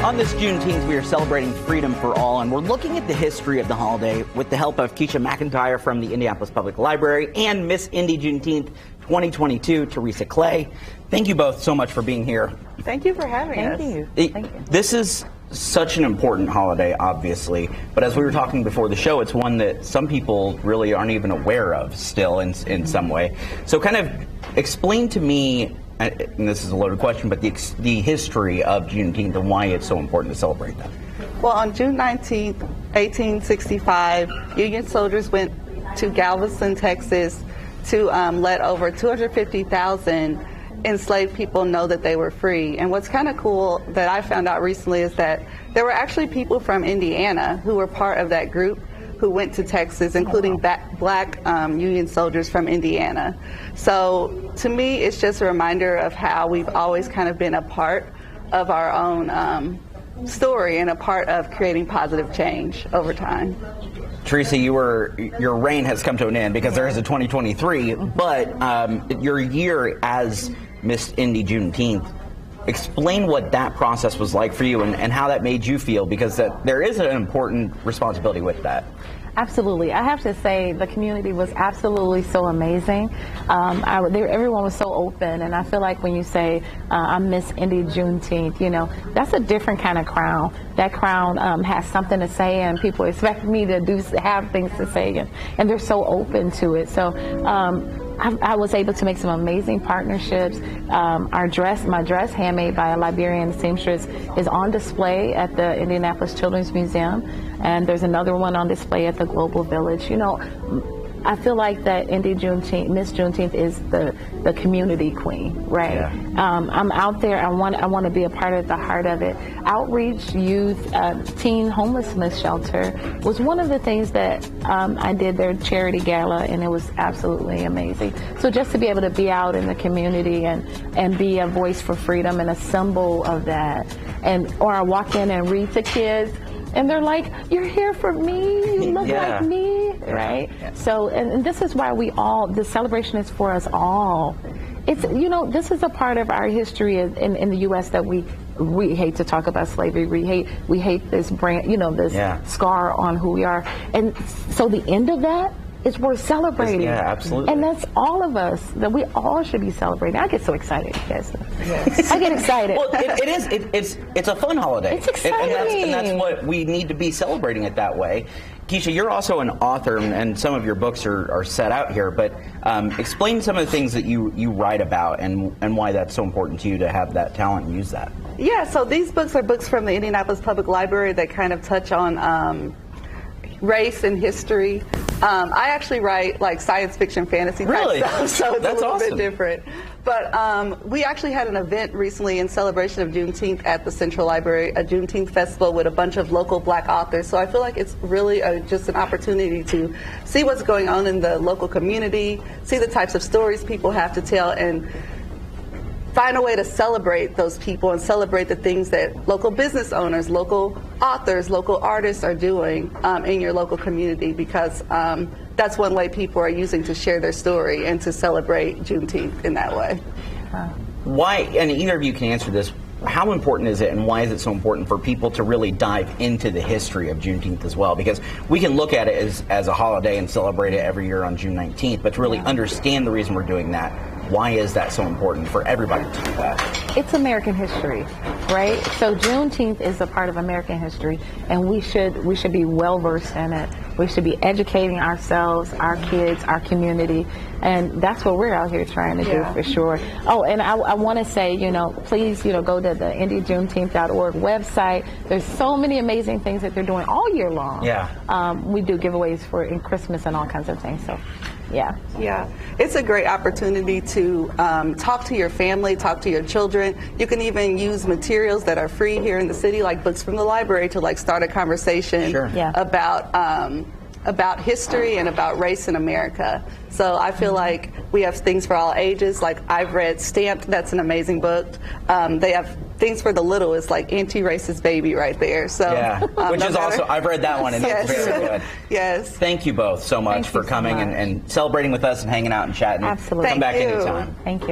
On this Juneteenth, we are celebrating freedom for all, and we're looking at the history of the holiday with the help of Keisha McIntyre from the Indianapolis Public Library and Miss Indy Juneteenth 2022, Teresa Clay. Thank you both so much for being here. Thank you for having us. Thank you. This is such an important holiday, obviously, but as we were talking before the show, it's one that some people really aren't even aware of still in some way. So kind of explain to me, and this is a loaded question, but the history of Juneteenth and why it's so important to celebrate that. Well, on June 19th, 1865, Union soldiers went to Galveston, Texas to let over 250,000 enslaved people know that they were free. And what's kind of cool that I found out recently is that there were actually people from Indiana who were part of that group who went to Texas, including black Union soldiers from Indiana. So to me, it's just a reminder of how we've always kind of been a part of our own story and a part of creating positive change over time. Teresa, your reign has come to an end because there is a 2023, but your year as Miss Indy Juneteenth, explain what that process was like for you and how that made you feel, because there is an important responsibility with that. Absolutely. I have to say the community was absolutely so amazing. Everyone was so open, and I feel like when you say I'm Miss Indy Juneteenth, you know, that's a different kind of crown. That crown has something to say, and people expect me to have things to say, and they're so open to it. So I was able to make some amazing partnerships. My dress, handmade by a Liberian seamstress, is on display at the Indianapolis Children's Museum, and there's another one on display at the Global Village. You know, I feel like that Indy Juneteenth, Miss Juneteenth, is the community queen, right? Yeah. I'm out there. I want to be a part of the heart of it. Outreach, youth, teen homelessness shelter was one of the things that I did their charity gala, and it was absolutely amazing. So just to be able to be out in the community and be a voice for freedom and a symbol of that, or I walk in and read to kids, and they're like, "You're here for me. You look like me," right? Yeah. So, and this is why the celebration is for us all. It's, you know, this is a part of our history in the U.S. that we hate to talk about slavery. We hate this brand, you know, this scar on who we are. And so the end of that is worth celebrating. Yeah, absolutely. And that's all of us, that we all should be celebrating. I get so excited, guys. Yes. I get excited. Well, it's a fun holiday. It's exciting. And that's what we need to be celebrating it that way. Keisha, you're also an author, and some of your books are set out here, but explain some of the things that you write about and why that's so important to you to have that talent and use that. Yeah, so these books are books from the Indianapolis Public Library that kind of touch on race and history. I actually write like science fiction, fantasy type stuff, so it's a little bit different. But we actually had an event recently in celebration of Juneteenth at the Central Library, a Juneteenth festival with a bunch of local black authors. So I feel like it's really just an opportunity to see what's going on in the local community, see the types of stories people have to tell, and find a way to celebrate those people and celebrate the things that local business owners, local authors, local artists are doing in your local community, because that's one way people are using to share their story and to celebrate Juneteenth in that way. Why, and either of you can answer this, how important is it and why is it so important for people to really dive into the history of Juneteenth as well? Because we can look at it as a holiday and celebrate it every year on June 19th, but to really understand the reason we're doing that, why is that so important for everybody to do that? It's American history, right? So Juneteenth is a part of American history, and we should be well versed in it. We should be educating ourselves, our kids, our community, and that's what we're out here trying to do for sure. Oh, and I want to say, you know, please, you know, go to the indyjuneteenth.org website. There's so many amazing things that they're doing all year long. Yeah. We do giveaways in Christmas and all kinds of things. So. Yeah, it's a great opportunity to talk to your family, talk to your children. You can even use materials that are free here in the city, like books from the library, to like start a conversation about history and about race in America. So I feel like we have things for all ages. Like I've read Stamped, that's an amazing book. They have things for the little, it's like Anti-Racist Baby right there. So which is also, I've read that one and it's very good. Yes. Thank you both so much for coming and celebrating with us and hanging out and chatting. Absolutely. Come back anytime. Thank you.